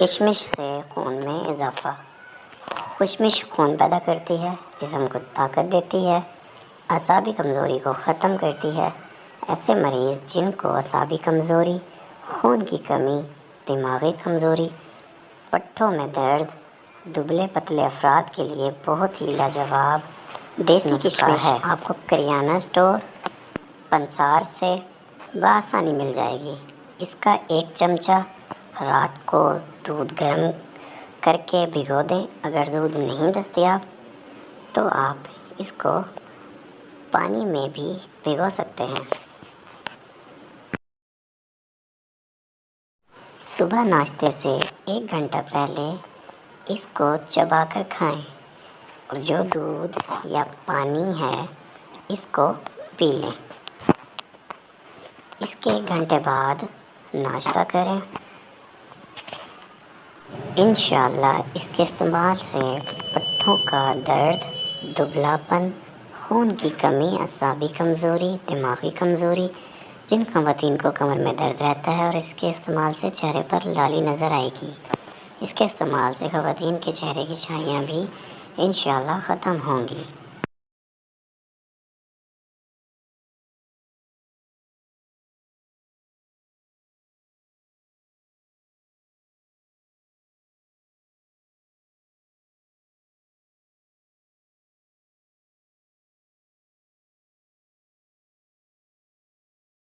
کشمش سے خون میں اضافہ۔ کشمش خون پیدا کرتی ہے، جسم کو طاقت دیتی ہے، اعصابی کمزوری کو ختم کرتی ہے۔ ایسے مریض جن کو اعصابی کمزوری، خون کی کمی، دماغی کمزوری، پٹھوں میں درد، دبلے پتلے افراد کے لیے بہت ہی لاجواب دیسی کشمش ہے۔ آپ کو کریانہ اسٹور پنسار سے بآسانی مل جائے گی۔ اس کا 1 چمچہ رات کو دودھ گرم کر کے بھگو دیں۔ اگر دودھ نہیں دستیاب تو آپ اس کو پانی میں بھی بھگو سکتے ہیں۔ صبح ناشتے سے 1 گھنٹہ پہلے اس کو چبا کر کھائیں اور جو دودھ یا پانی ہے اس کو پی لیں۔ اس کے 1 گھنٹے بعد ناشتہ کریں۔ انشاءاللہ اس کے استعمال سے پٹھوں کا درد، دبلا پن، خون کی کمی، اعصابی کمزوری، دماغی کمزوری، جن خواتین کو کمر میں درد رہتا ہے اور اس کے استعمال سے چہرے پر لالی نظر آئے گی، اس کے استعمال سے خواتین کے چہرے کی چھائیاں بھی انشاءاللہ ختم ہوں گی۔